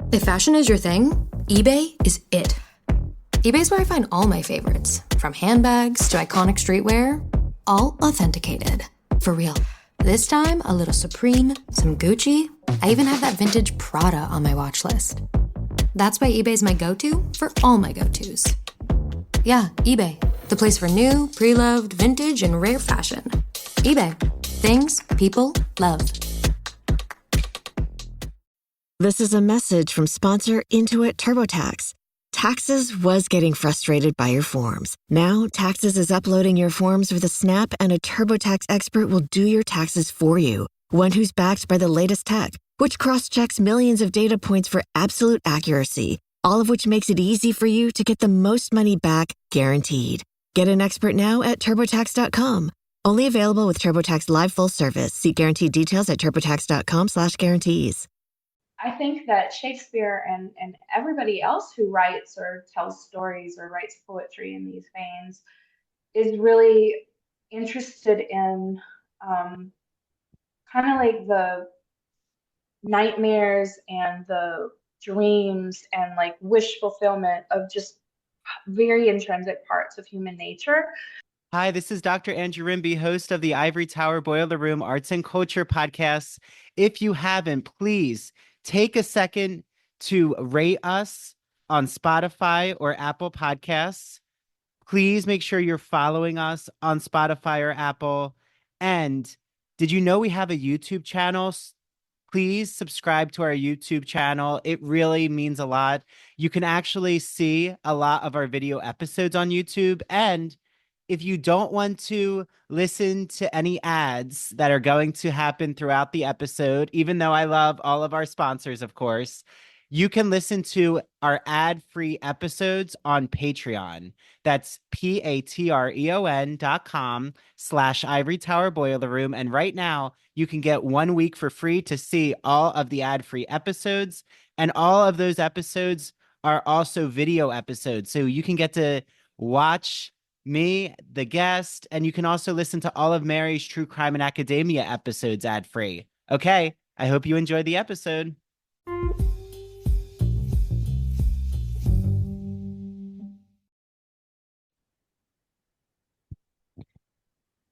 If fashion is your thing, eBay is it. eBay's where I find all my favorites, from handbags to iconic streetwear, all authenticated. For real. This time, a little Supreme, some Gucci. I even have that vintage Prada on my watch list. That's why eBay's my go-to for all my go-tos. Yeah, eBay. The place for new, pre-loved, vintage, and rare fashion. eBay. Things people love. This is a message from sponsor Intuit TurboTax. Taxes was getting frustrated by your forms. Now, Taxes is uploading your forms with a snap, and a TurboTax expert will do your taxes for you. One who's backed by the latest tech, which cross-checks millions of data points for absolute accuracy, all of which makes it easy for you to get the most money back, guaranteed. Get an expert now at TurboTax.com. Only available with TurboTax Live Full Service. See guaranteed details at TurboTax.com/guarantees. I think that Shakespeare and everybody else who writes or tells stories or writes poetry in these veins is really interested in kind of like the nightmares and the dreams and like wish fulfillment of just very intrinsic parts of human nature. Hi, this is Dr. Andrew Rimby, host of the Ivory Tower Boiler Room Arts and Culture podcast. If you haven't, please take a second to rate us on Spotify or Apple Podcasts. Please make sure you're following us on Spotify or Apple. And did you know we have a YouTube channel? Please subscribe to our YouTube channel. It really means a lot. You can actually see a lot of our video episodes on YouTube. And if you don't want to listen to any ads that are going to happen throughout the episode, even though I love all of our sponsors, of course, you can listen to our ad-free episodes on Patreon. That's patreon.com/Ivory Tower Boiler Room. And right now, you can get 1 week for free to see all of the ad-free episodes. And all of those episodes are also video episodes. So you can get to watch me, the guest, and you can also listen to all of Mary's True Crime and Academia episodes ad-free. Okay, I hope you enjoyed the episode.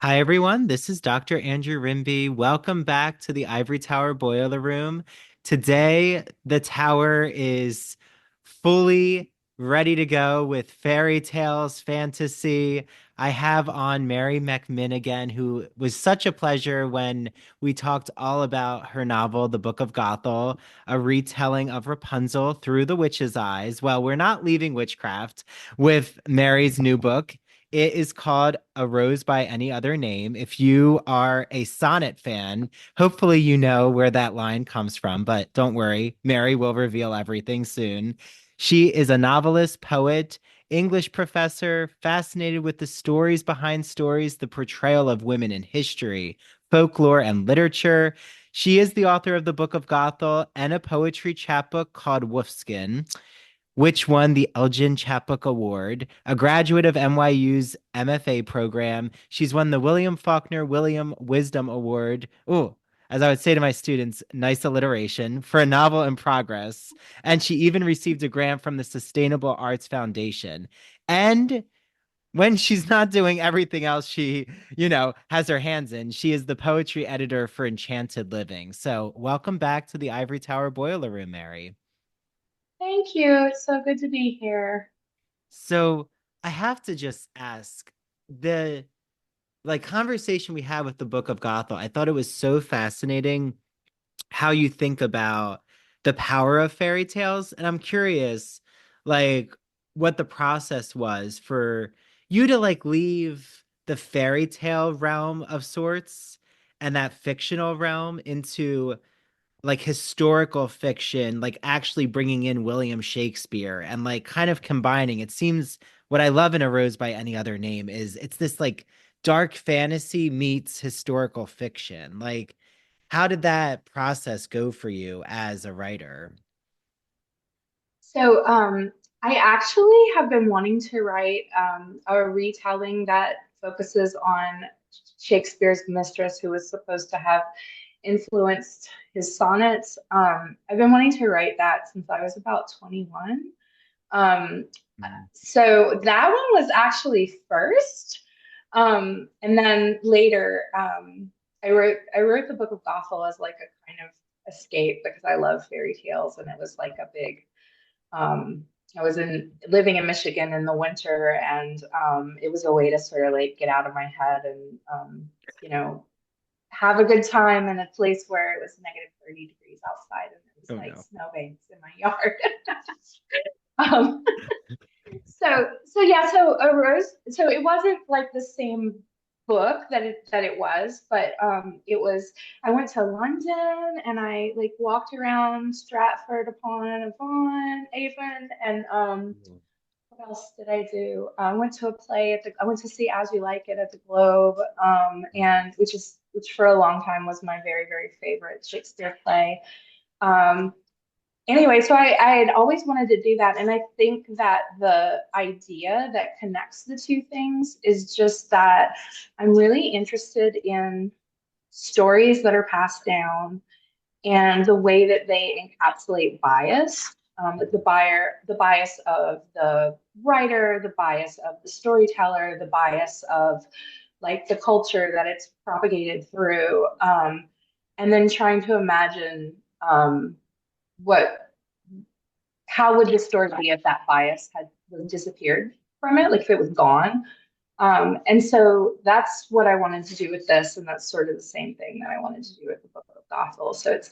Hi, everyone. This is Dr. Andrew Rimby. Welcome back to the Ivory Tower Boiler Room. Today, the tower is fully ready to go with fairy tales, fantasy. I have on Mary McMyne again, who was such a pleasure when we talked all about her novel, The Book of Gothel, a retelling of Rapunzel through the witch's eyes. Well, we're not leaving witchcraft with Mary's new book. It is called A Rose by Any Other Name. If you are a sonnet fan, hopefully you know where that line comes from, but don't worry, Mary will reveal everything soon. She is a novelist, poet, English professor, fascinated with the stories behind stories, the portrayal of women in history, folklore, and literature. She is the author of the Book of Gothel and a poetry chapbook called Wolfskin, which won the Elgin Chapbook Award, a graduate of NYU's MFA program. She's won the William Faulkner William Wisdom Award. Oh, as I would say to my students, nice alliteration, for a novel in progress. And she even received a grant from the Sustainable Arts Foundation. And when she's not doing everything else she, has her hands in, she is the poetry editor for Enchanted Living. So welcome back to the Ivory Tower Boiler Room, Mary. Thank you. It's so good to be here. So I have to just ask, the conversation we had with the Book of Gothel, I thought it was so fascinating how you think about the power of fairy tales. And I'm curious, what the process was for you to leave the fairy tale realm of sorts and that fictional realm into historical fiction, actually bringing in William Shakespeare and kind of combining. It seems what I love in A Rose by Any Other Name is it's this dark fantasy meets historical fiction. How did that process go for you as a writer? So I actually have been wanting to write a retelling that focuses on Shakespeare's mistress, who was supposed to have influenced his sonnets. I've been wanting to write that since I was about 21. Um, Mm. so that one was actually first. And then later, I wrote the Book of Gothel as like a kind of escape because I love fairy tales, and it was like a big I was living in Michigan in the winter, and it was a way to sort of like get out of my head and you know, have a good time in a place where it was negative 30 degrees outside and it was Oh like no. snowbanks in my yard. um, so yeah, so arose. So it wasn't like the same book that it was, but it was. I went to London and I like walked around Stratford upon Avon, and what else did I do? I went to a play I went to see As You Like It at the Globe, and which for a long time was my very, very favorite Shakespeare play. Um, anyway, so I had always wanted to do that. And I think that the idea that connects the two things is just that I'm really interested in stories that are passed down and the way that they encapsulate bias, the bias of the writer, the bias of the storyteller, the bias of like the culture that it's propagated through, and then trying to imagine what how would the story be if that bias had disappeared from it, like if it was gone. And so that's what I wanted to do with this, and that's sort of the same thing that I wanted to do with the Book of Gothel. So it's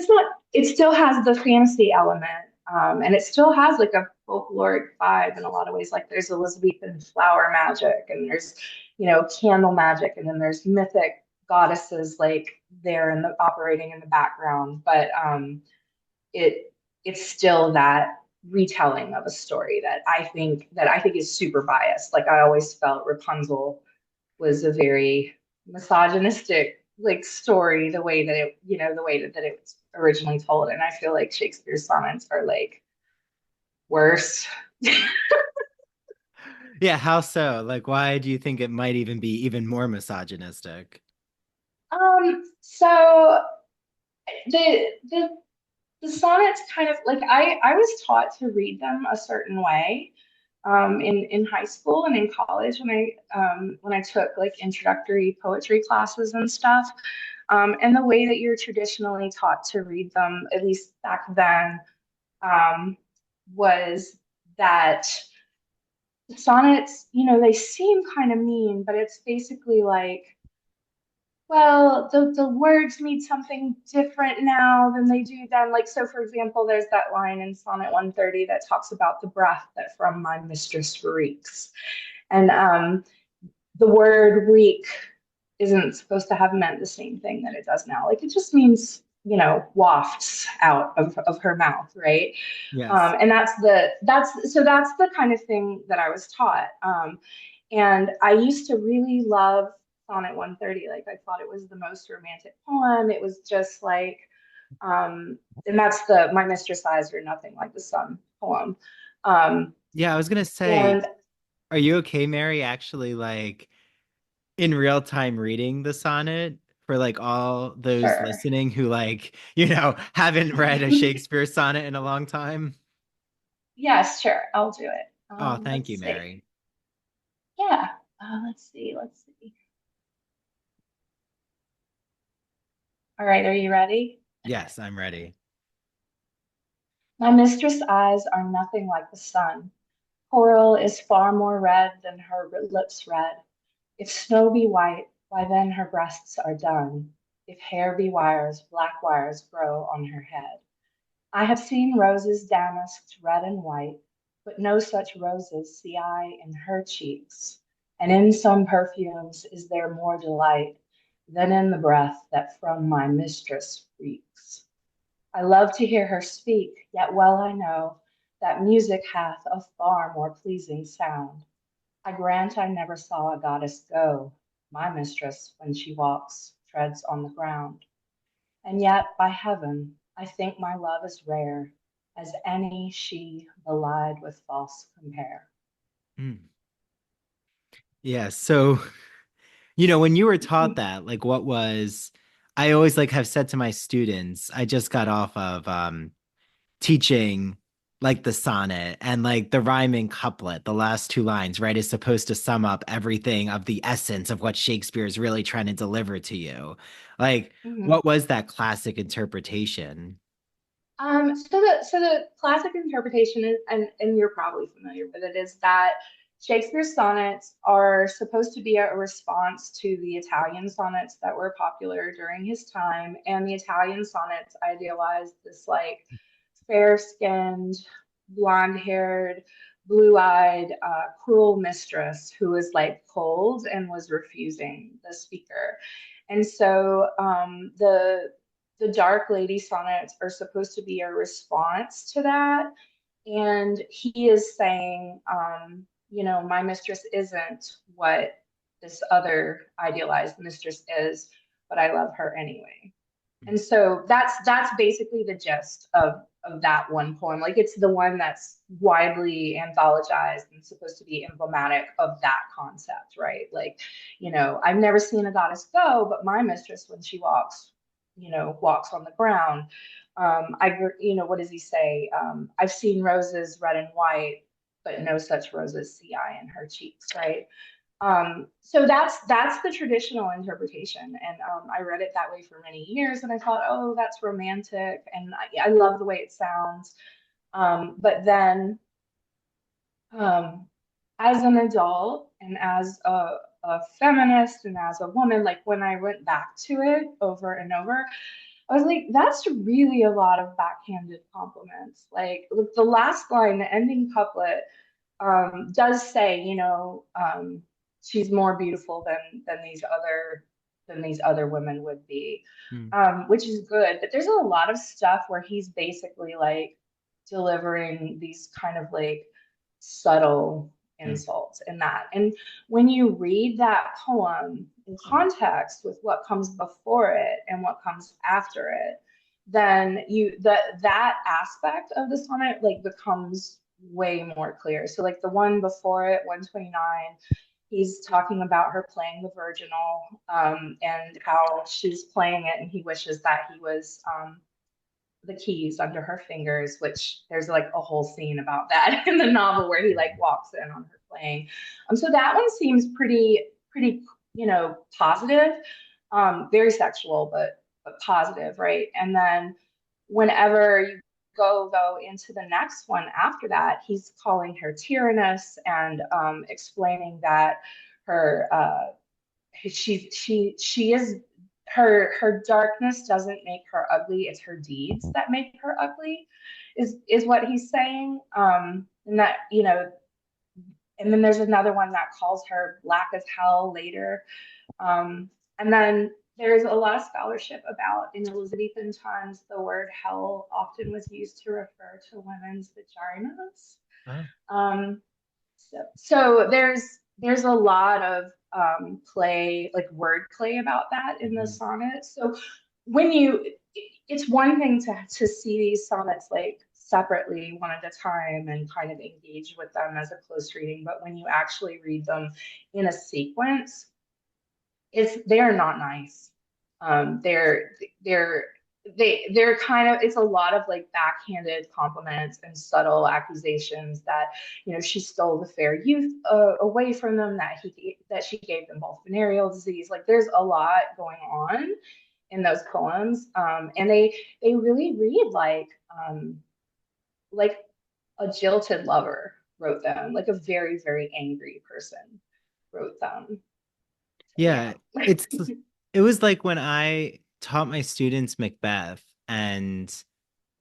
not it still has the fantasy element, and it still has like a folkloric vibe in a lot of ways. Like there's Elizabethan flower magic, and there's candle magic, and then there's mythic goddesses like there in the operating in the background. But it it's still that retelling of a story that I think is super biased. Like I always felt Rapunzel was a very misogynistic like story, the way that it was originally told. And I feel like Shakespeare's sonnets are like worse. Yeah, how so? Like, why do you think it might even be even more misogynistic? So the the sonnets kind of like I was taught to read them a certain way in high school and in college when I took like introductory poetry classes and stuff. And the way that you're traditionally taught to read them, at least back then, um, was that the sonnets, they seem kind of mean, but it's basically like, well, the words mean something different now than they do then. Like, so for example, there's that line in Sonnet 130 that talks about the breath that from my mistress reeks. And the word reek isn't supposed to have meant the same thing that it does now. Like, it just means, wafts out of her mouth, right? Yes. And that's the kind of thing that I was taught. And I used to really love Sonnet 130. Like I thought it was the most romantic poem. It was just like, and that's the My Mistress Eyes Are Nothing Like the Sun poem. Um, Yeah, I was gonna say, and are you okay, Mary, actually like in real time reading the sonnet for like all those sure. listening who like, haven't read a Shakespeare sonnet in a long time? Yes, sure. I'll do it. Oh, thank Let's you, see. Mary. Yeah. Let's see. Let's see. All right. Are you ready? Yes, I'm ready. My mistress' eyes are nothing like the sun. Coral is far more red than her lips red. If snow be white, why then her breasts are dun. If hair be wires, black wires grow on her head. I have seen roses damasked red and white, but no such roses see I in her cheeks. And in some perfumes is there more delight than in the breath that from my mistress reeks. I love to hear her speak, yet well I know that music hath a far more pleasing sound. I grant I never saw a goddess go. My mistress, when she walks, treads on the ground. And yet, by heaven, I think my love is rare, as any she belied with false compare. Mm. Yeah, so when you were taught that, like what was I always like have said to my students, I just got off of teaching like the sonnet, and like the rhyming couplet, the last two lines, right, is supposed to sum up everything of the essence of what Shakespeare is really trying to deliver to you. Like, Mhm. what was that classic interpretation? So the classic interpretation is, and you're probably familiar with it, is that Shakespeare's sonnets are supposed to be a response to the Italian sonnets that were popular during his time, and the Italian sonnets idealized this like fair-skinned, blonde-haired, blue-eyed, cruel mistress who was like cold and was refusing the speaker. And so the Dark Lady sonnets are supposed to be a response to that. And he is saying, my mistress isn't what this other idealized mistress is, but I love her anyway. And so that's basically the gist of that one poem. Like it's the one that's widely anthologized and supposed to be emblematic of that concept, right? Like, I've never seen a goddess go, but my mistress, when she walks, walks on the ground. What does he say? I've seen roses red and white, but no such roses see I in her cheeks, right? So that's the traditional interpretation, and I read it that way for many years, and I thought, oh, that's romantic, and I love the way it sounds. But then, um, as an adult and as a feminist and as a woman, like when I went back to it over and over, I was like, that's really a lot of backhanded compliments. Like the last line, the ending couplet, does say, she's more beautiful than these other women would be, Hmm. which is good. But there's a lot of stuff where he's basically like delivering these kind of like subtle Hmm. insults in that. And when you read that poem in context with what comes before it and what comes after it, then that aspect of the sonnet like becomes way more clear. So like the one before it, 129, he's talking about her playing the virginal, and how she's playing it and he wishes that he was the keys under her fingers, which there's like a whole scene about that in the novel where he like walks in on her playing. So that one seems pretty, positive, very sexual, but positive, right? And then whenever you go though into the next one after that, he's calling her tyrannous and explaining that her she is her darkness doesn't make her ugly, it's her deeds that make her ugly, is what he's saying. And that, and then there's another one that calls her black as hell later. And then there's a lot of scholarship about in Elizabethan times the word hell often was used to refer to women's vaginas. Oh. So there's a lot of play, like word play about that in the Mhm. sonnet. So when you, it's one thing to see these sonnets like separately, one at a time, and kind of engage with them as a close reading. But when you actually read them in a sequence, they are not nice. They're they're kind of, it's a lot of like backhanded compliments and subtle accusations that she stole the fair youth away from them, that she gave them both venereal disease. Like there's a lot going on in those poems, and they really read like a jilted lover wrote them, like a very very angry person wrote them. Yeah, Yeah. it's it was like when I taught my students Macbeth, and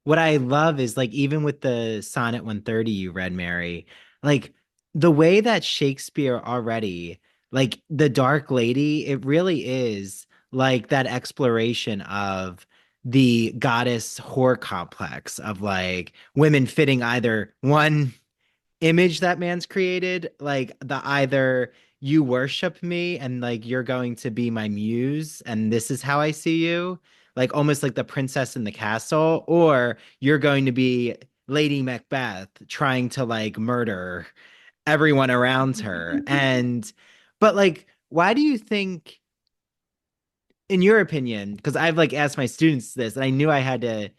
what I love is like even with the Sonnet 130 you read, Mary, like the way that Shakespeare already, like the Dark Lady, it really is like that exploration of the goddess whore complex of like women fitting either one image that man's created, like the either you worship me and like you're going to be my muse and this is how I see you, like almost like the princess in the castle, or you're going to be Lady Macbeth trying to like murder everyone around her. And but like why do you think in your opinion, because I've like asked my students this, and I knew I had to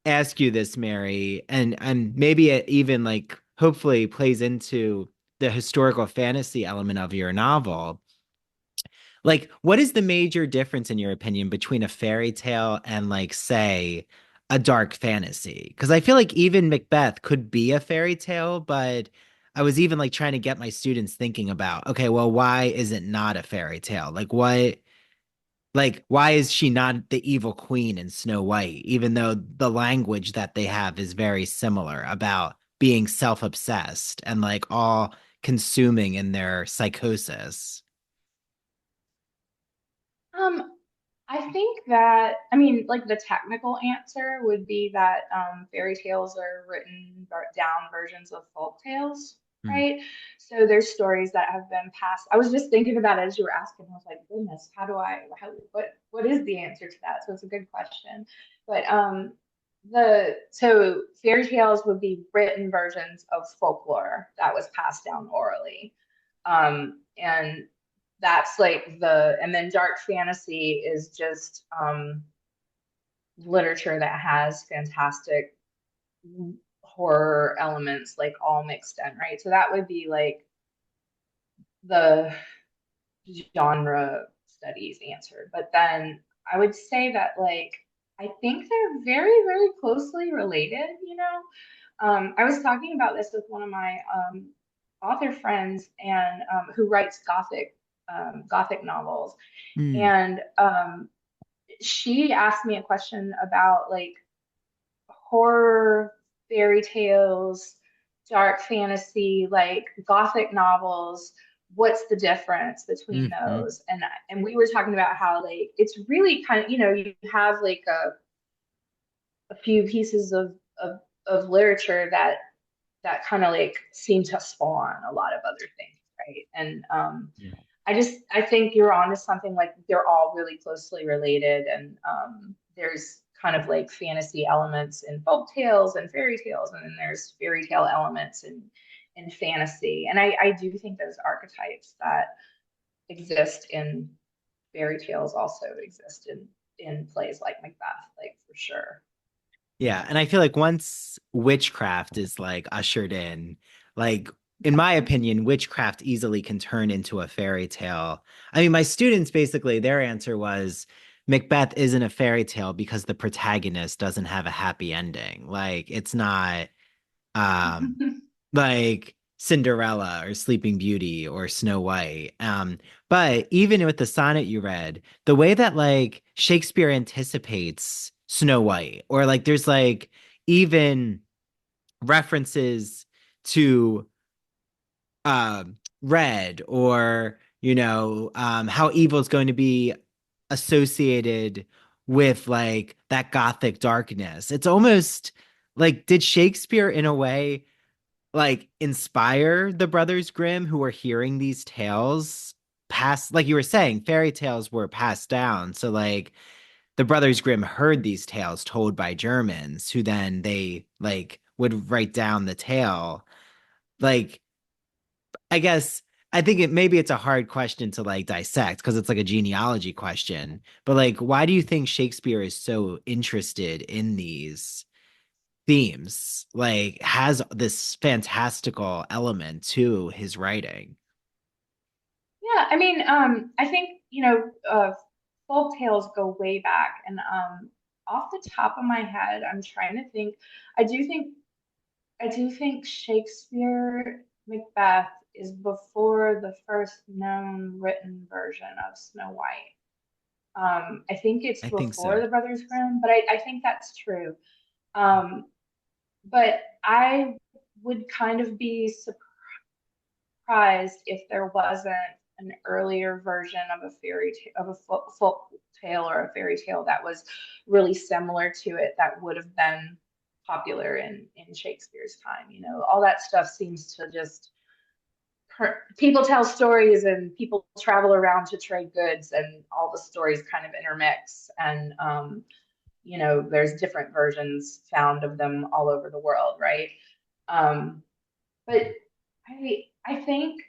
ask you this, Mary, and maybe it even like hopefully plays into the historical fantasy element of your novel. Like, what is the major difference in your opinion between a fairy tale and like, say, a dark fantasy? Because I feel like even Macbeth could be a fairy tale, but I was even like trying to get my students thinking about, okay, well, why is it not a fairy tale? Like, why is she not the evil queen in Snow White, even though the language that they have is very similar about being self-obsessed and like all consuming in their psychosis? Um, I think that, I mean, like the technical answer would be that fairy tales are down versions of folk tales, Hmm. right? So there's stories that have been passed. I was just thinking about it as you were asking. I was like, goodness, what is the answer to that? So it's a good question. But so fairy tales would be written versions of folklore that was passed down orally. And that's like and then dark fantasy is just literature that has fantastic horror elements like all mixed in, right? So that would be like the genre studies answer. But then I would say that like I think they're very, very closely related, you know? I was talking about this with one of my author friends and who writes Gothic novels. Hmm. And she asked me a question about like horror, fairy tales, dark fantasy, like Gothic novels. What's the difference between Hmm. those? And we were talking about how like it's really kind of, you know, you have like a few pieces of literature that kind of like seem to spawn a lot of other things, right? And I think you're onto something. Like they're all really closely related, and there's kind of like fantasy elements in folk tales and fairy tales, and then there's fairy tale elements in fantasy. And I do think those archetypes that exist in fairy tales also exist in plays like Macbeth, like for sure. Yeah, and I feel like once witchcraft is like ushered in, like in my opinion, witchcraft easily can turn into a fairy tale. I mean, my students basically their answer was Macbeth isn't a fairy tale because the protagonist doesn't have a happy ending. Like it's not um like Cinderella or Sleeping Beauty or Snow White. But even with the sonnet you read, the way that like Shakespeare anticipates Snow White, or like there's like even references to red, or how evil is going to be associated with like that gothic darkness. It's almost like, did Shakespeare in a way like inspire the brothers Grimm who were hearing these tales passed, like you were saying, fairy tales were passed down. So like the brothers Grimm heard these tales told by Germans who then they like would write down the tale. Like I guess I think maybe it's a hard question to like dissect because it's like a genealogy question. But like why do you think Shakespeare is so interested in these themes, like has this fantastical element to his writing? Yeah, I mean, I think, you know, folk tales go way back, and off the top of my head, I'm trying to think. I do think, I do think Shakespeare Macbeth is before the first known written version of Snow White. I think it's I think before so. the Brothers Grimm, but I think that's true. Um, but I would kind of be surprised if there wasn't an earlier version of a of a folk tale or a fairy tale that was really similar to it that would have been popular in Shakespeare's time. You know, all that stuff seems to just people tell stories and people travel around to trade goods and all the stories kind of intermix and you know there's different versions found of them all over the world, right? But I think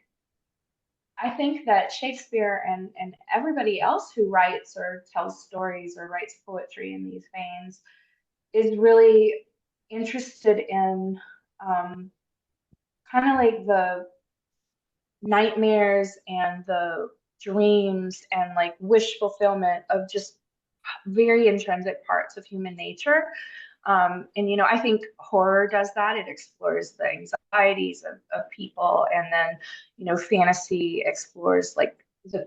I think that Shakespeare and everybody else who writes or tells stories or writes poetry in these veins is really interested in kind of like the nightmares and the dreams and like wish fulfillment of just very intrinsic parts of human nature. And I think horror does that. It explores the anxieties of people, and then fantasy explores like the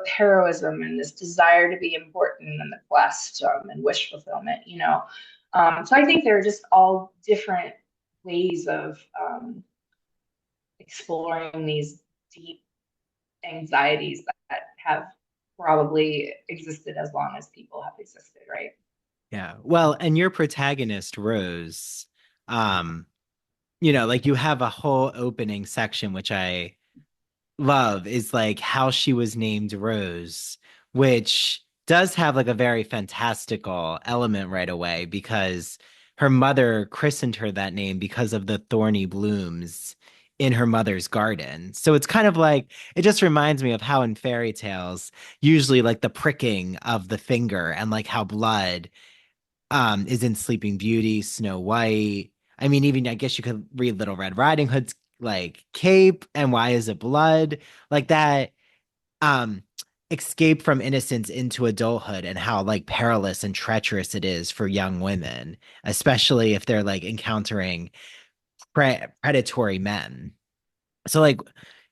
heroism and this desire to be important and the quest, and wish fulfillment. So I think they're just all different ways of exploring these deep anxieties that have probably existed as long as people have existed, right? Yeah. Well, and your protagonist, Rose, like you have a whole opening section, which I love, is like how she was named Rose, which does have like a very fantastical element right away because her mother christened her that name because of the thorny blooms in her mother's garden. So it's kind of like, it just reminds me of how in fairy tales, usually like the pricking of the finger and like how blood is in Sleeping Beauty, Snow White. I mean, even I guess you could read Little Red Riding Hood's like cape and why is it blood? Like that um escape from innocence into adulthood and how like perilous and treacherous it is for young women, especially if they're like encountering predatory men. So like,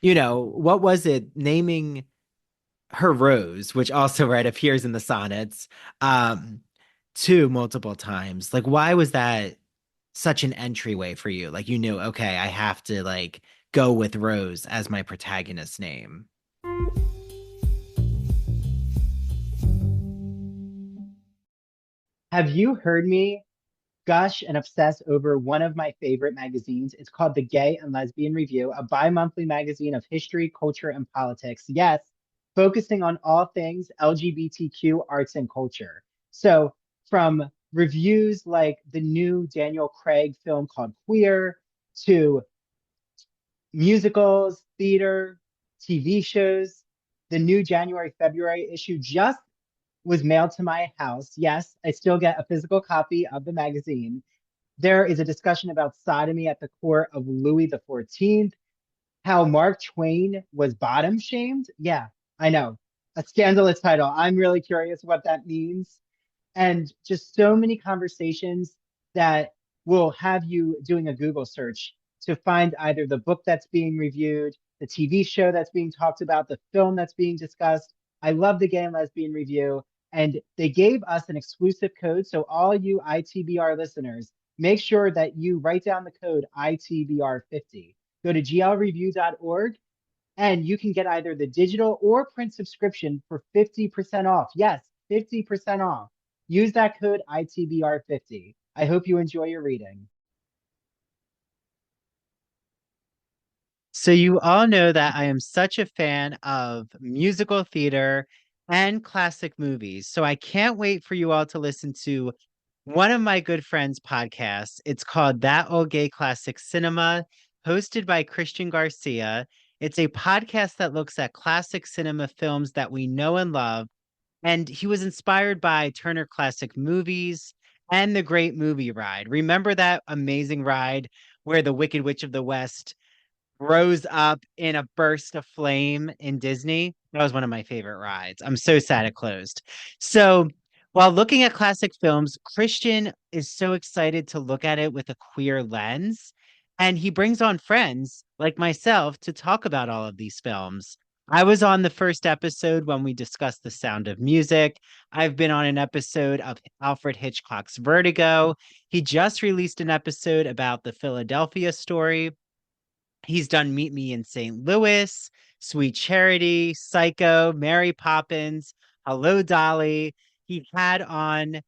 what was it naming her Rose, which also right appears in the sonnets, too multiple times. Like, why was that such an entryway for you? Like, you knew, okay, I have to like go with Rose as my protagonist name. Have you heard me gush and obsess over one of my favorite magazines? It's called The Gay and Lesbian Review, a bi-monthly magazine of history, culture, and politics. Yes, focusing on all things LGBTQ arts and culture. So from reviews like the new Daniel Craig film called Queer to musicals, theater, TV shows, the new January, February issue just was mailed to my house. Yes, I still get a physical copy of the magazine. There is a discussion about sodomy at the court of Louis the 14th, how Mark Twain was bottom shamed. Yeah, I know. A scandalous title. I'm really curious what that means. And just so many conversations that will have you doing a Google search to find either the book that's being reviewed, the TV show that's being talked about, the film that's being discussed. I love the Gay and Lesbian Review. And they gave us an exclusive code. So all you ITBR listeners, make sure that you write down the code ITBR50. Go to glreview.org and you can get either the digital or print subscription for 50% off. Yes, 50% off. Use that code ITBR50. I hope you enjoy your reading. So you all know that I am such a fan of musical theater and classic movies. So I can't wait for you all to listen to one of my good friends' podcasts. It's called That Old Gay Classic Cinema, hosted by Christian Garcia. It's a podcast that looks at classic cinema films that we know and love. And he was inspired by Turner Classic Movies and The Great Movie Ride. Remember that amazing ride where the Wicked Witch of the West rose up in a burst of flame in Disney? That was one of my favorite rides. I'm so sad it closed. So while looking at classic films, Christian is so excited to look at it with a queer lens. And he brings on friends like myself to talk about all of these films. I was on the first episode when we discussed The Sound of Music. I've been on an episode of Alfred Hitchcock's Vertigo. He just released an episode about the Philadelphia Story. He's done Meet Me in St. Louis, Sweet Charity, Psycho, Mary Poppins, Hello Dolly. He had on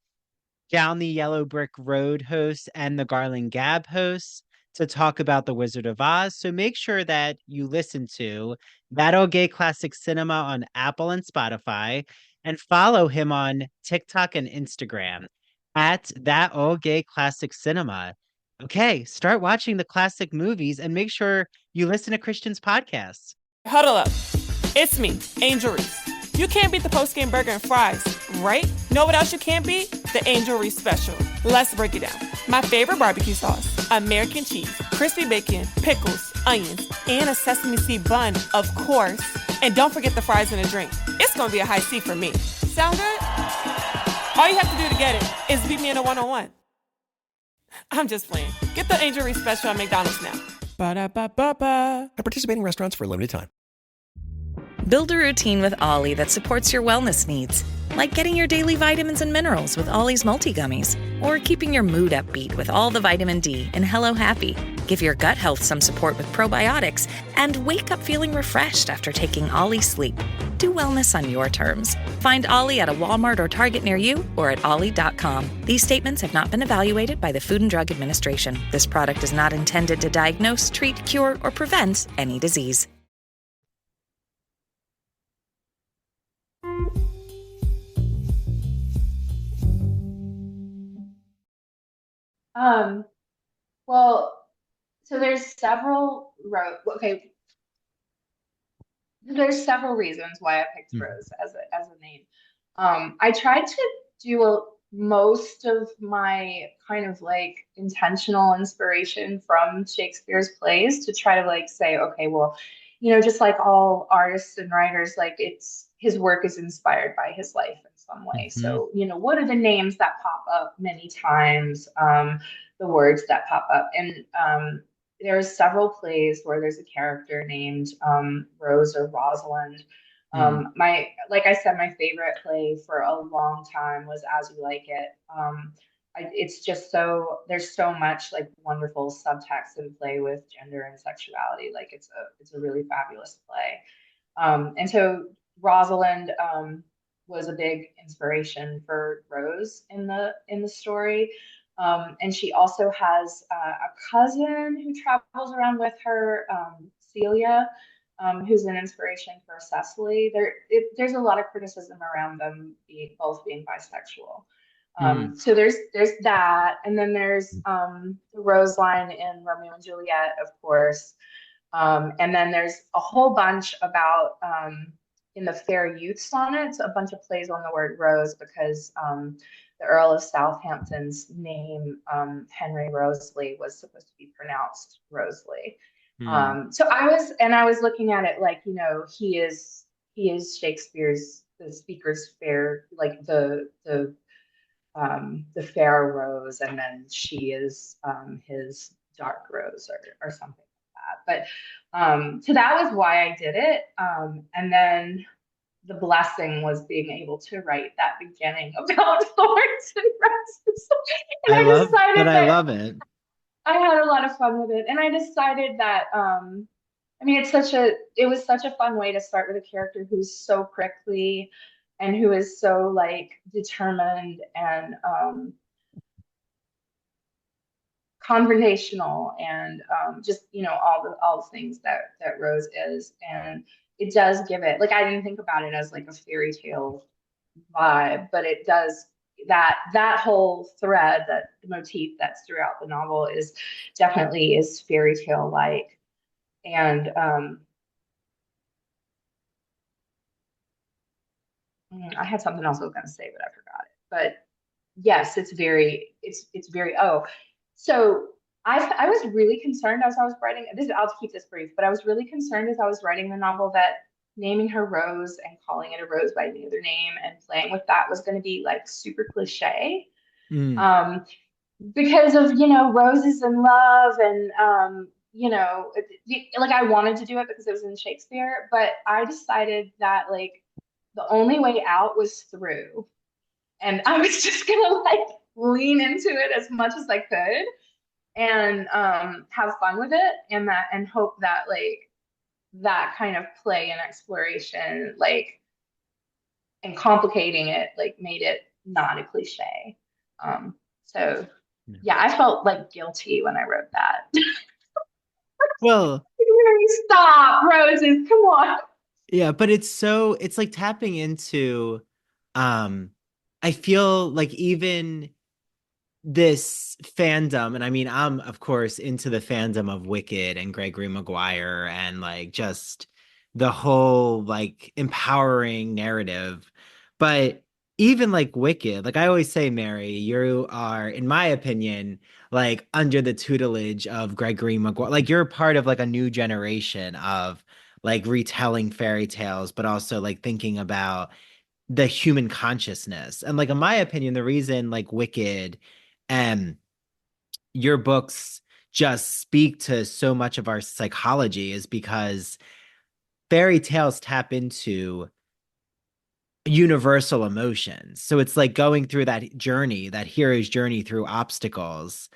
Down the Yellow Brick Road hosts and the Garland Gab hosts to talk about The Wizard of Oz. So make sure that you listen to That Old Gay Classic Cinema on Apple and Spotify and follow him on TikTok and Instagram at That Old Gay Classic Cinema. Okay, start watching the classic movies and make sure you listen to Christian's podcasts. Huddle up. It's me, Angel Reese. You can't beat the post-game burger and fries, right? Know what else you can't beat? The Angel Reese Special. Let's break it down. My favorite barbecue sauce, American cheese, crispy bacon, pickles, onions, and a sesame seed bun, of course. And don't forget the fries and a drink. It's gonna be a high C for me. Sound good? All you have to do to get it is beat me in a one-on-one. I'm just playing. Get the Angel Reese Special at McDonald's now. Ba-da-ba-ba-ba. At participating restaurants for a limited time. Build a routine with Ollie that supports your wellness needs, like getting your daily vitamins and minerals with Ollie's multi-gummies, or keeping your mood upbeat with all the vitamin D in Hello Happy. Give your gut health some support with probiotics, and wake up feeling refreshed after taking Ollie Sleep. Do wellness on your terms. Find Ollie at a Walmart or Target near you or at ollie.com. These statements have not been evaluated by the Food and Drug Administration. This product is not intended to diagnose, treat, cure, or prevent any disease. Well, so there's several there's several reasons why I picked Rose as a name. I tried to do most of my kind of like intentional inspiration from Shakespeare's plays to try to like say, okay, well, just like all artists and writers, like his work is inspired by his life in some way. So, what are the names that pop up many times? The words that pop up. And there's several plays where there's a character named Rose or Rosalind. Like I said, my favorite play for a long time was As You Like It. It's just there's so much like wonderful subtext in play with gender and sexuality. Like it's a really fabulous play. And so Rosalind was a big inspiration for Rose in the story. And she also has a cousin who travels around with her, Celia, who's an inspiration for Cecily. There's a lot of criticism around them both being bisexual. So there's that, and then there's the Rose line in Romeo and Juliet, of course, and then there's a whole bunch about in the Fair Youth sonnets, a bunch of plays on the word rose because the Earl of Southampton's name, Henry Roseley, was supposed to be pronounced Roseley. So I was looking at it like, he is Shakespeare's, the speaker's fair, like the fair rose, and then she is his dark rose or something like that. But so that was why I did it. And then the blessing was being able to write that beginning about thorns and roses. And I love it. I had a lot of fun with it, and I decided that it was such a fun way to start with a character who's so prickly and who is so like determined and confrontational and just all the things that Rose is. And it does give it, like, I didn't think about it as like a fairy tale vibe, but it does, that whole thread, that motif that's throughout the novel is definitely fairy tale like. And I had something else I was going to say, but I forgot it. But yes, it's very so I was really concerned as I was writing this. I'll keep this brief, but I was really concerned as I was writing the novel that naming her Rose and calling it a rose by any other name and playing with that was going to be like super cliche. Because of, roses and love and, like I wanted to do it because it was in Shakespeare, but I decided that like the only way out was through. And I was just going to like lean into it as much as I could and have fun with it and hope that like that kind of play and exploration, like, and complicating it, like made it not a cliche. So yeah, I felt like guilty when I wrote that. Well, stop, roses, come on. Yeah, but it's like tapping into, I feel like even this fandom, and I mean, I'm of course into the fandom of Wicked and Gregory Maguire and like just the whole like empowering narrative. But even like Wicked, like I always say, Mary, you are, in my opinion, like under the tutelage of Gregory Maguire. Like you're part of like a new generation of like retelling fairy tales, but also like thinking about the human consciousness. And like in my opinion, the reason like Wicked and your books just speak to so much of our psychology is because fairy tales tap into universal emotions. So it's like going through that journey, that hero's journey through obstacles.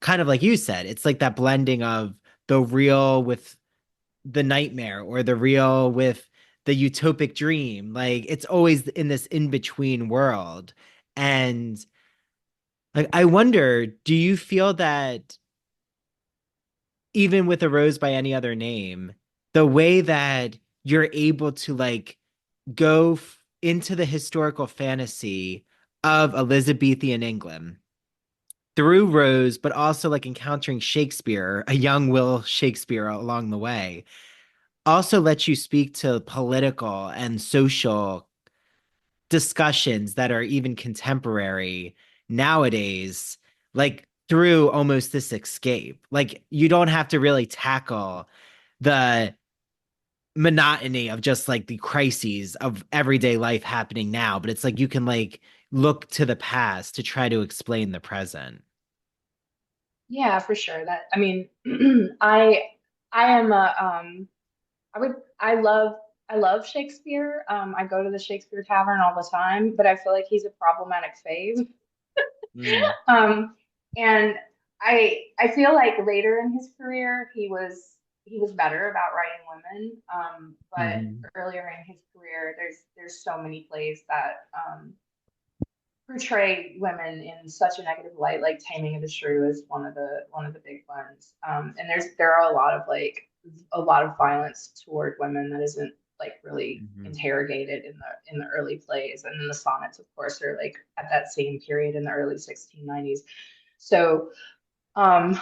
Kind of like you said, it's like that blending of the real with the nightmare or the real with the utopic dream. Like it's always in this in-between world. And like I wonder, do you feel that even with A Rose by Any Other Name, the way that you're able to like go into the historical fantasy of Elizabethan England through Rose, but also like encountering Shakespeare, a young Will Shakespeare along the way, also lets you speak to political and social discussions that are even contemporary nowadays, like through almost this escape. Like you don't have to really tackle the monotony of just like the crises of everyday life happening now, but it's like you can like look to the past to try to explain the present. Yeah, for sure. That I mean, I I am a I would I love Shakespeare. I go to the Shakespeare Tavern all the time, but I feel like he's a problematic fave. Mm, Um, and I feel like later in his career he was better about writing women. But mhm, earlier in his career, there's so many plays that portray women in such a negative light, like Taming of the Shrew is one of the big ones. And there are a lot of violence toward women that isn't like really mhm, interrogated in the early plays. And then the sonnets, of course, are like at that same period in the early 1690s. So um,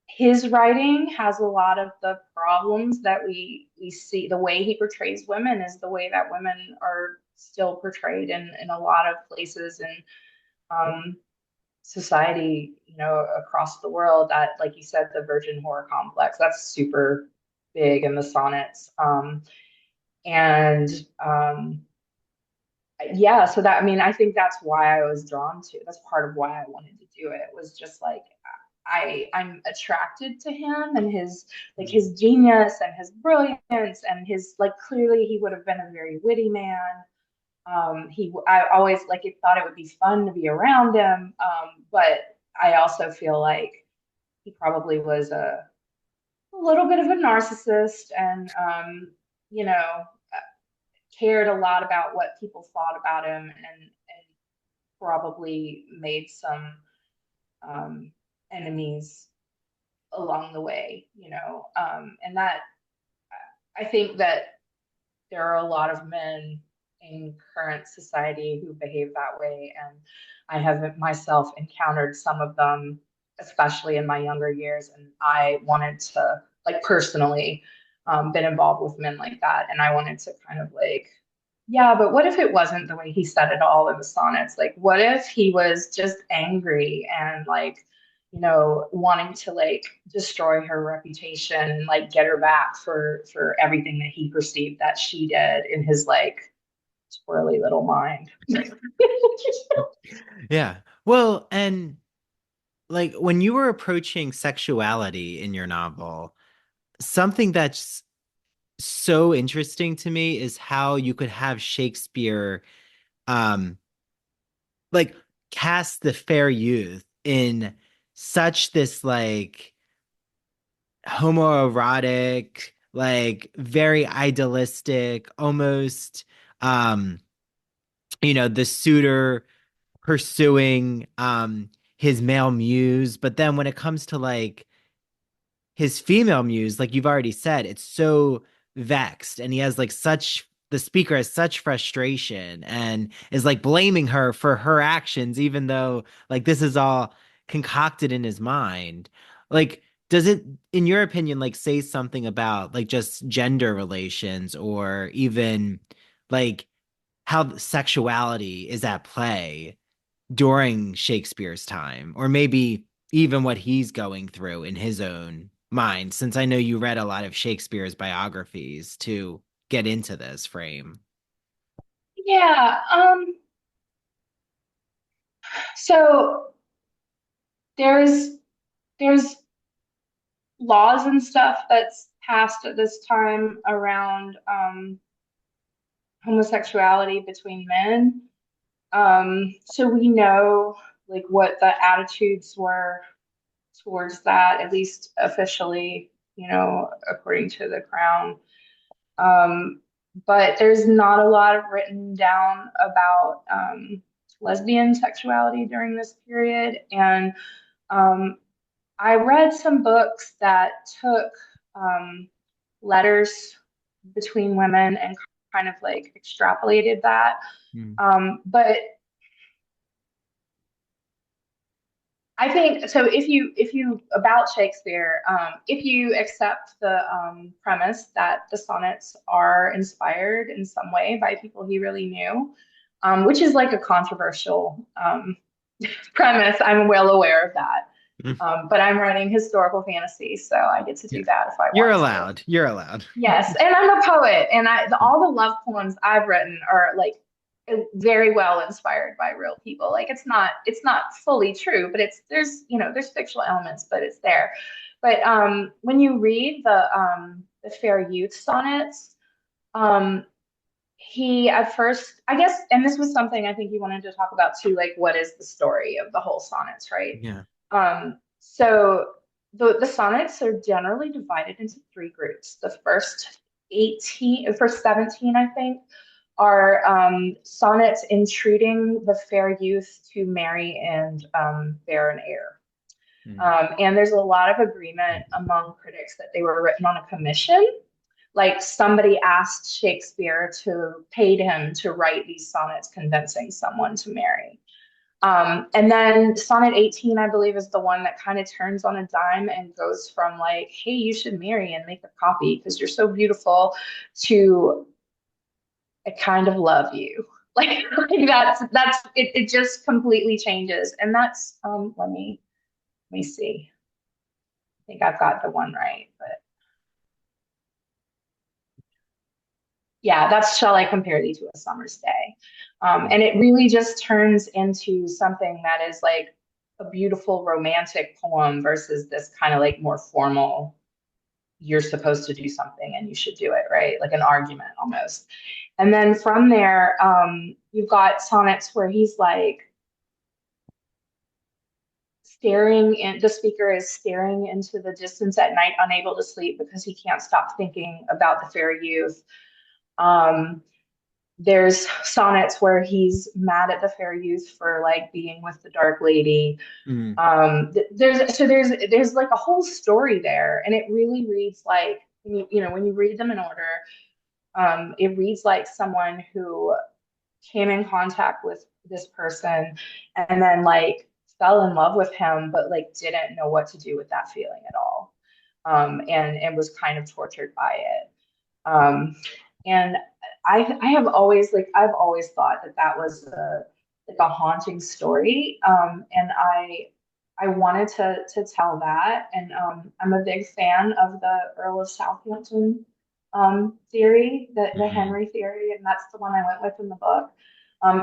his writing has a lot of the problems that we see. The way he portrays women is the way that women are still portrayed in a lot of places and um, society, you know, across the world. That, like you said, the virgin whore complex, that's super big in the sonnets. And yeah, so that, I mean, I think that's why I was drawn to, that's part of why I wanted to do it, was just like, I'm attracted to him and his like his genius and his brilliance and his like, clearly he would have been a very witty man. I always like it, thought it would be fun to be around him. But I also feel like he probably was a little bit of a narcissist and you know, cared a lot about what people thought about him and probably made some um, enemies along the way, you know. And that I think that there are a lot of men in current society who behave that way. And I have myself encountered some of them, especially in my younger years. And I wanted to, like, personally, been involved with men like that. And I wanted to kind of like, yeah, but what if it wasn't the way he said it all in the sonnets? Like, what if he was just angry and like, you know, wanting to like destroy her reputation, like get her back for everything that he perceived that she did in his like squirrely little mind. yeah. Well, and like when you were approaching sexuality in your novel, something that's so interesting to me is how you could have Shakespeare um like cast the fair youth in such this like homoerotic, like very idealistic, almost the suitor pursuing his male muse. But then when it comes to like his female muse, like you've already said, it's so vexed and he has like such the speaker has such frustration and is like blaming her for her actions, even though like this is all concocted in his mind. Like, does it, in your opinion, like say something about like just gender relations or even like how sexuality is at play during Shakespeare's time, or maybe even what he's going through in his own mind, since I know you read a lot of Shakespeare's biographies to get into this frame? Yeah. So there's there's laws and stuff that's passed at this time around homosexuality between men. So we know like what the attitudes were towards that, at least officially, according to the crown. Um, but there's not a lot written down about lesbian sexuality during this period. And um, I read some books that took letters between women and kind of like extrapolated that. But I think so. If you about Shakespeare, if you accept the premise that the sonnets are inspired in some way by people he really knew, which is like a controversial premise, I'm well aware of that. But I'm writing historical fantasy, so I get to do that if I want. You're allowed. You're allowed. Yes, and I'm a poet, and all the love poems I've written are like very well inspired by real people. Like it's not fully true, but there's fictional elements, but it's there. But when you read the Fair Youth sonnets, he at first, I guess, and this was something I think he wanted to talk about too, like what is the story of the whole sonnets, right? Yeah. So the sonnets are generally divided into three groups. The first 17, I think, are sonnets entreating the fair youth to marry and bear an heir. And there's a lot of agreement among critics that they were written on a commission. Like somebody asked Shakespeare to pay him to write these sonnets convincing someone to marry. And then sonnet 18, I believe, is the one that kind of turns on a dime and goes from like, hey, you should marry and make a copy because you're so beautiful, to I kind of love you. Like that's it, it just completely changes. And that's let me see. I think I've got the one right, but yeah, that's Shall I Compare Thee to a Summer's Day. And it really just turns into something that is like a beautiful romantic poem versus this kind of like more formal, you're supposed to do something and you should do it, right? Like an argument almost. And then from there, you've got sonnets where he's like the speaker is staring into the distance at night, unable to sleep because he can't stop thinking about the fair youth. There's sonnets where he's mad at the fair youth for like being with the dark lady. There's like a whole story there, and it really reads like when you read them in order, it reads like someone who came in contact with this person and then like fell in love with him, but like didn't know what to do with that feeling at all, and was kind of tortured by it. And I've always thought that was a haunting story, and I wanted to tell that, and I'm a big fan of the Earl of Southampton theory, the Henry theory, and that's the one I went with in the book.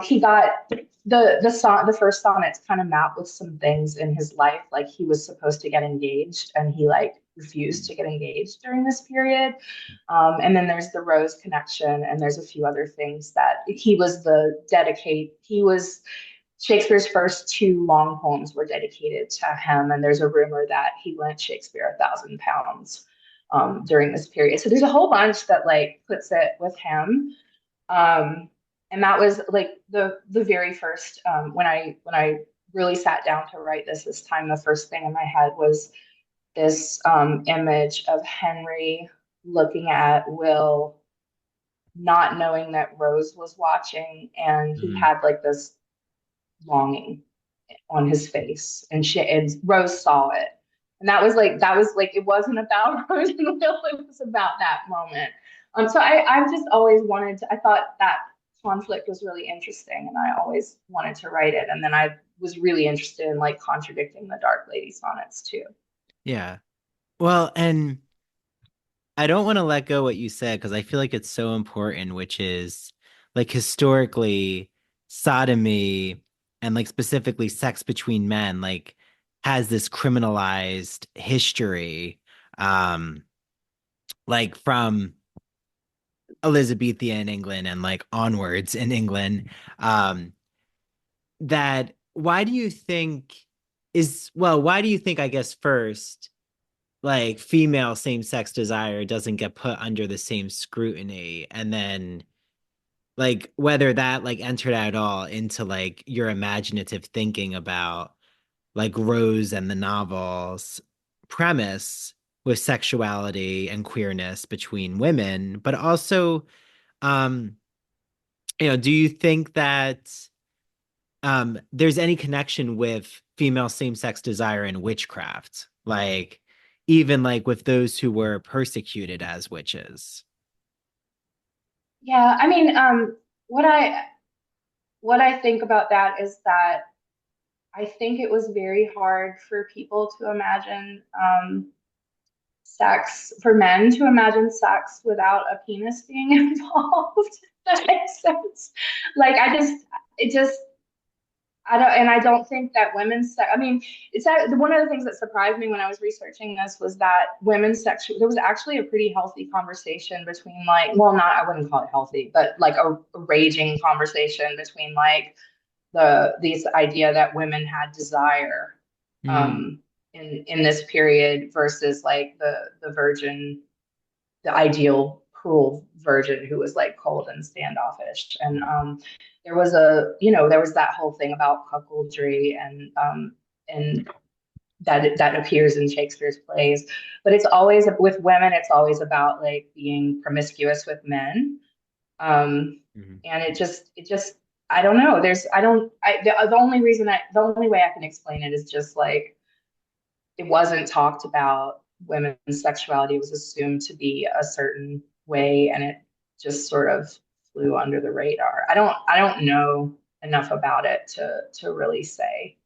He got the first sonnets kind of map with some things in his life, like he was supposed to get engaged and he like refused to get engaged during this period. And then there's the Rose connection, and there's a few other things that he was Shakespeare's first two long poems were dedicated to him, and there's a rumor that he lent Shakespeare £1,000 during this period. So there's a whole bunch that like puts it with him. And that was like the very first when I really sat down to write this time, the first thing in my head was this image of Henry looking at Will, not knowing that Rose was watching, and he had like this longing on his face, and Rose saw it, And that was like, it wasn't about Rose and Will, it was about that moment. So I've just always wanted to, I thought that conflict was really interesting and I always wanted to write it. And then I was really interested in like contradicting the Dark Lady sonnets too. Yeah. Well, and I don't want to let go what you said because I feel like it's so important, which is like historically sodomy and like specifically sex between men like has this criminalized history like from Elizabethan England and like onwards in England. That why do you think why do you think, I guess, first, like female same-sex desire doesn't get put under the same scrutiny, and then like whether that like entered at all into like your imaginative thinking about like Rose and the novel's premise with sexuality and queerness between women, but also um do you think that there's any connection with female same-sex desire and witchcraft, like even like with those who were persecuted as witches? Yeah, I mean, what I what I think about that is that I think it was very hard for people to imagine sex, for men to imagine sex without a penis being involved. If that makes sense. Like it just, I don't think that women's sex, I mean, it's that one of the things that surprised me when I was researching this was that women's sex, there was actually a pretty healthy conversation between like, well, not, I wouldn't call it healthy, but like a raging conversation between like this idea that women had desire um, in this period versus like the virgin, the ideal cruel virgin who was like cold and standoffish. And there was there was that whole thing about cuckoldry and that appears in Shakespeare's plays. But it's always with women, it's always about like being promiscuous with men. And it just I don't know. The only way I can explain it is just like it wasn't talked about. Women's sexuality was assumed to be a certain way, and it just sort of flew under the radar. I don't know enough about it to really say.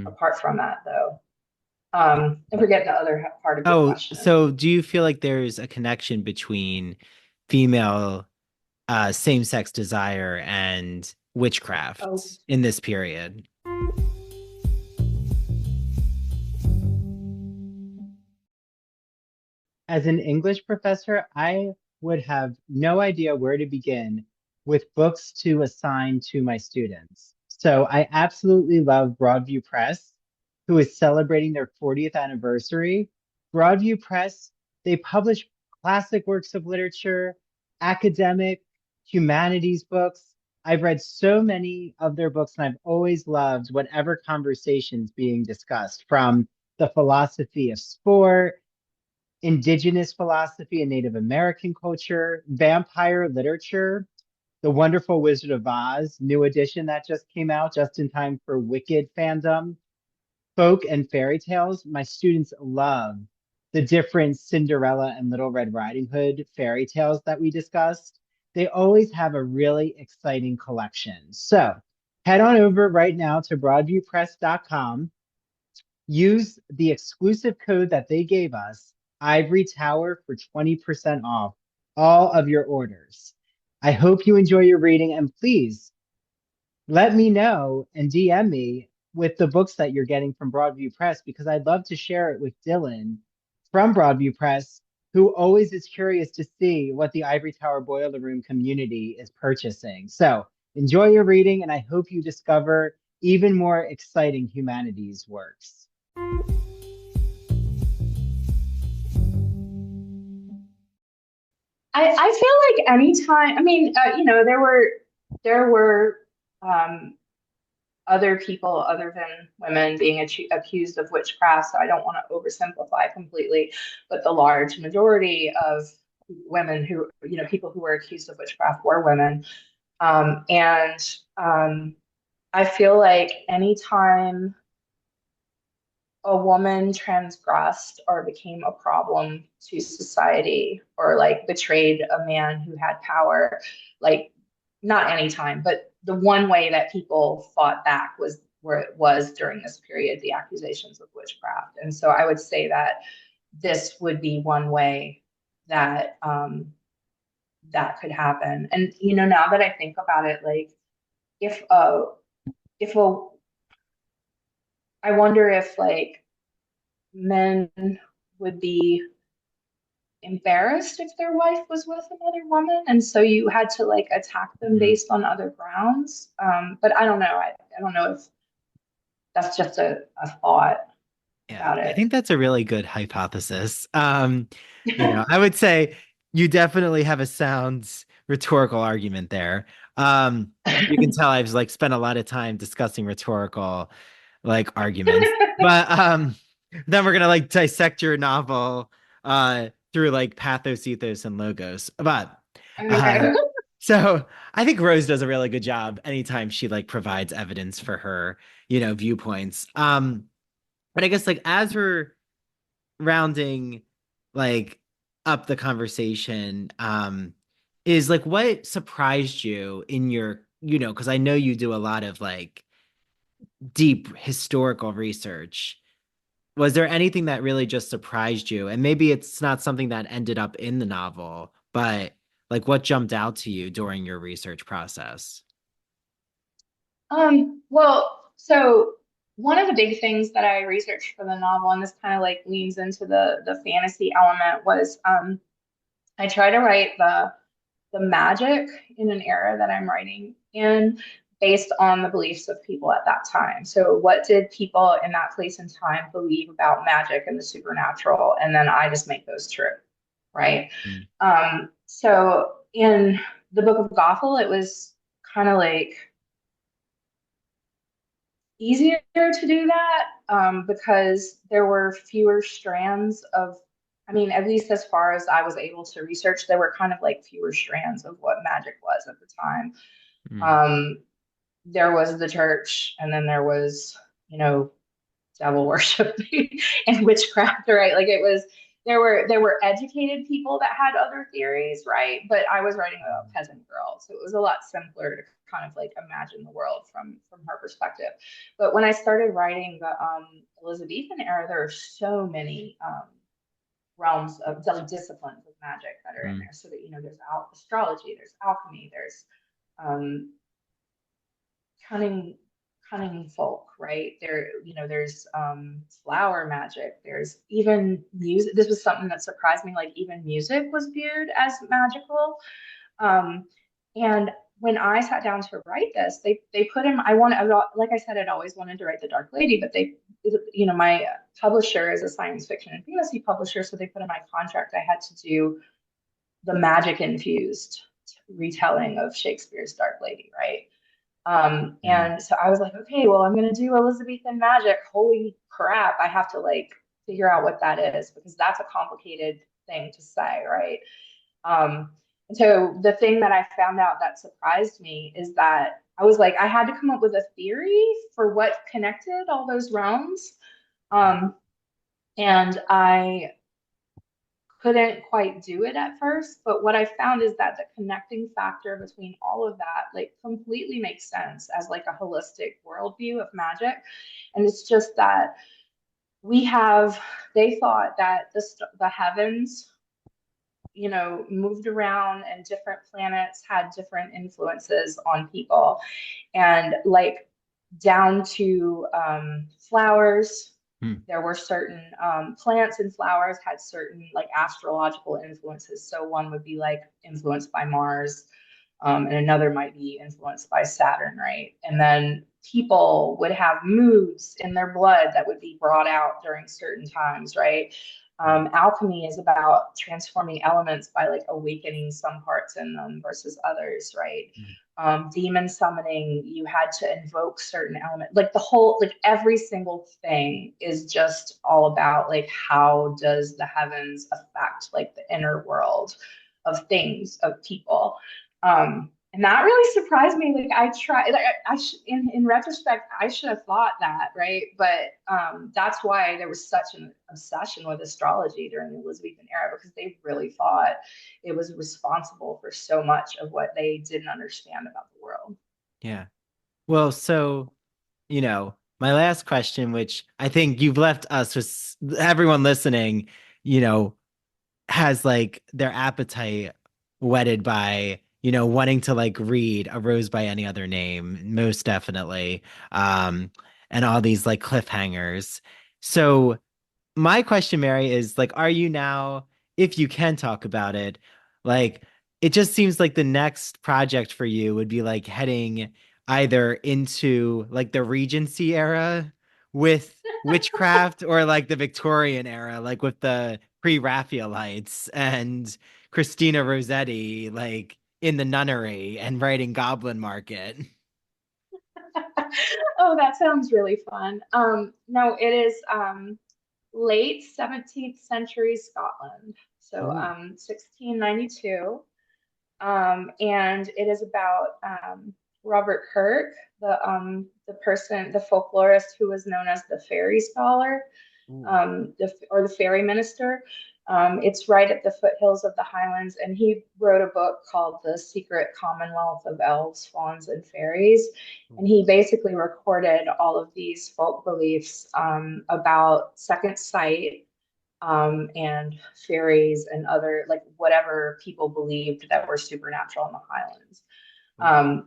Apart from that, though, I forget the other part of your question. So do you feel like there's a connection between female same-sex desire and witchcraft in this period? As an English professor, I would have no idea where to begin with books to assign to my students. So I absolutely love Broadview Press, who is celebrating their 40th anniversary. Broadview Press, they publish classic works of literature, academic, humanities books. I've read so many of their books, and I've always loved whatever conversations being discussed, from the philosophy of sport, indigenous philosophy and Native American culture, vampire literature, The Wonderful Wizard of Oz, new edition that just came out just in time for Wicked fandom, folk and fairy tales. My students love the different Cinderella and Little Red Riding Hood fairy tales that we discussed. They always have a really exciting collection. So head on over right now to broadviewpress.com. Use the exclusive code that they gave us, Ivory Tower, for 20% off all of your orders. I hope you enjoy your reading, and please let me know and DM me with the books that you're getting from Broadview Press, because I'd love to share it with Dylan from Broadview Press, who always is curious to see what the Ivory Tower Boiler Room community is purchasing. So enjoy your reading, and I hope you discover even more exciting humanities works. I feel like anytime, I mean, there were other people other than women being accused of witchcraft, so I don't want to oversimplify completely, but the large majority of women who, people who were accused of witchcraft were women. I feel like anytime a woman transgressed or became a problem to society, or like betrayed a man who had power, like not any time, but the one way that people fought back was where it was during this period, the accusations of witchcraft. And so I would say that this would be one way that that could happen. And now that I think about it, like if if a I wonder if like men would be embarrassed if their wife was with another woman, and so you had to like attack them based on other grounds. But I don't know. I don't know if that's just a thought Yeah, about I it. think that's a really good hypothesis. I would say you definitely have a sound rhetorical argument there. You can tell I've like spent a lot of time discussing rhetorical like arguments, but then we're gonna like dissect your novel through like pathos, ethos, and logos. But Okay. so I think Rose does a really good job anytime she like provides evidence for her, viewpoints. But I guess like as we're rounding like up the conversation, is like what surprised you in your, because I know you do a lot of like deep historical research. Was there anything that really just surprised you? And maybe it's not something that ended up in the novel, but like what jumped out to you during your research process? Well, so one of the big things that I researched for the novel, and this kind of like leans into the fantasy element, was I try to write the magic in an era that I'm writing in based on the beliefs of people at that time. So what did people in that place and time believe about magic and the supernatural? And then I just make those true, right? Mm. So in the Book of Gothel, it was kind of like easier to do that because there were fewer strands of, I mean, at least as far as I was able to research, there were kind of like fewer strands of what magic was at the time. Mm. There was the church, and then there was, devil worship and witchcraft, right? Like it was, there were educated people that had other theories, right? But I was writing about peasant girl, so it was a lot simpler to kind of like imagine the world from her perspective. But when I started writing the Elizabethan era, there are so many realms of disciplines of magic that are in Mm. there. So that there's astrology, there's alchemy, there's um, cunning cunning folk, right? There's flower magic, there's even music. This was something that surprised me, like even music was viewed as magical. And when I sat down to write this, they put in, like I said, I'd always wanted to write the Dark Lady, but my publisher is a science fiction and fantasy publisher, so they put in my contract I had to do the magic infused retelling of Shakespeare's Dark Lady, right? Mm. And so I was like, okay, well, I'm going to do Elizabethan magic. Holy crap. I have to like figure out what that is because that's a complicated thing to say, right? And so the thing that I found out that surprised me is that I was like, I had to come up with a theory for what connected all those realms. And I couldn't quite do it at first, but what I found is that the connecting factor between all of that like completely makes sense as like a holistic worldview of magic. And it's just that they thought that the heavens, moved around and different planets had different influences on people. And like down to flowers, Mm. there were certain plants and flowers had certain like astrological influences. So one would be like influenced by Mars, and another might be influenced by Saturn, right? And then people would have moods in their blood that would be brought out during certain times, right? Alchemy is about transforming elements by like awakening some parts in them versus others, right? Demon summoning, you had to invoke certain elements. Like the whole, like every single thing is just all about like how does the heavens affect like the inner world of things, of people. And And that really surprised me. Like I tried, like, in retrospect, I should have thought that, right? But that's why there was such an obsession with astrology during the Elizabethan era, because they really thought it was responsible for so much of what they didn't understand about the world. Yeah. Well, so, my last question, which I think you've left us with everyone listening, you know, has like their appetite whetted by, wanting to like read A Rose by Any Other Name, most definitely. Um, and all these like cliffhangers. So my question, Mary, is like, are you now, if you can talk about it, like, it just seems like the next project for you would be like heading either into like the Regency era with witchcraft or like the Victorian era, like with the pre-Raphaelites and Christina Rossetti, like in the nunnery and writing Goblin Market. Oh, that sounds really fun. No, it is late 17th century Scotland, so Ooh. 1692. And it is about Robert Kirk, the person, the folklorist who was known as the fairy scholar, Ooh. or the fairy minister. It's right at the foothills of the Highlands, and he wrote a book called The Secret Commonwealth of Elves, Fauns, and Fairies. And he basically recorded all of these folk beliefs about second sight, and fairies and other, like, whatever people believed that were supernatural in the Highlands.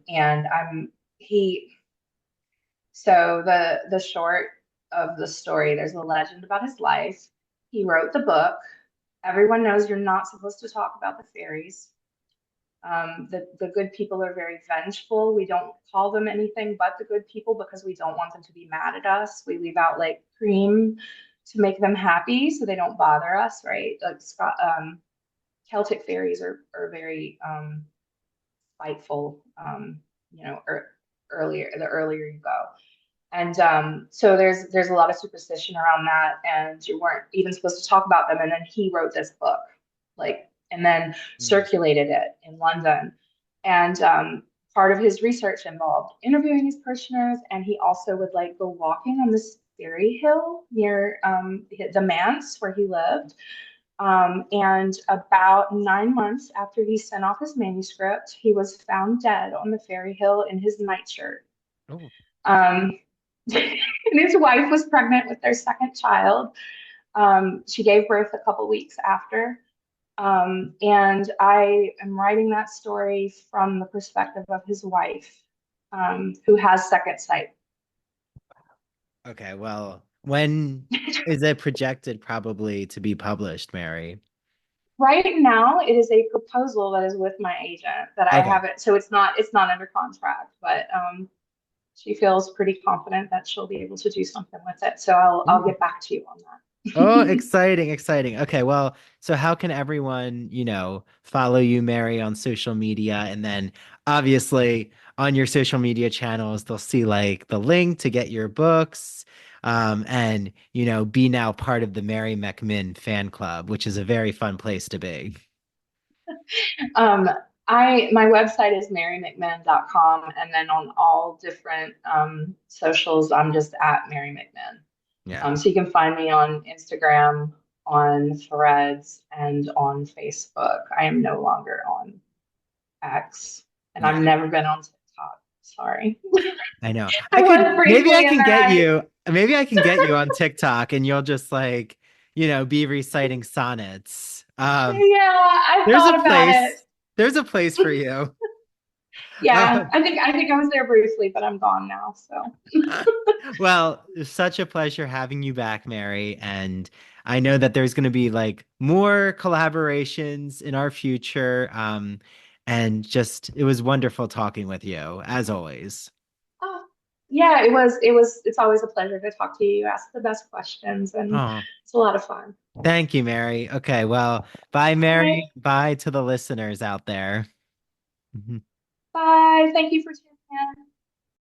And he, so the short of the story, there's a legend about his life. He wrote the book. Everyone knows you're not supposed to talk about the fairies. The good people are very vengeful. We don't call them anything but the good people because we don't want them to be mad at us. We leave out like cream to make them happy so they don't bother us, right? Like Celtic fairies are very spiteful, earlier, the earlier you go. And so there's a lot of superstition around that, and you weren't even supposed to talk about them. And then he wrote this book, like, and then circulated it in London. And part of his research involved interviewing his parishioners, and he also would like go walking on this fairy hill near the manse where he lived. And about 9 months after he sent off his manuscript, he was found dead on the fairy hill in his nightshirt. Oh. Um, and his wife was pregnant with their second child. She gave birth a couple weeks after. And I am writing that story from the perspective of his wife, who has second sight. Okay, well, when is it projected probably to be published, Mary? Right now, it is a proposal that is with my agent that I Okay. haven't, so it's not under contract, but she feels pretty confident that she'll be able to do something with it. So I'll get back to you on that. Oh, exciting, exciting. Okay, well, so how can everyone, follow you, Mary, on social media? And then obviously on your social media channels, they'll see like the link to get your books, and, be now part of the Mary McMyne fan club, which is a very fun place to be. Um, my website is marymcmyne.com, and then on all different socials, I'm just at Mary McMyne. Yeah. So you can find me on Instagram, on Threads, and on Facebook. I am no longer on X, and Yeah. I've never been on TikTok. Sorry. I know. Maybe I can get you on TikTok and you'll just like, be reciting sonnets. Yeah, I thought about it. There's a place for you. Yeah, I think I was there briefly, but I'm gone now. So Well, it's such a pleasure having you back, Mary. And I know that there's going to be like more collaborations in our future. And just it was wonderful talking with you, as always. oh, yeah, it's always a pleasure to talk to you. You ask the best questions, and Oh, it's a lot of fun. thank you, Mary. Okay, well, bye, All right. Mary. Bye to the listeners out there. Bye. Thank you for tuning in.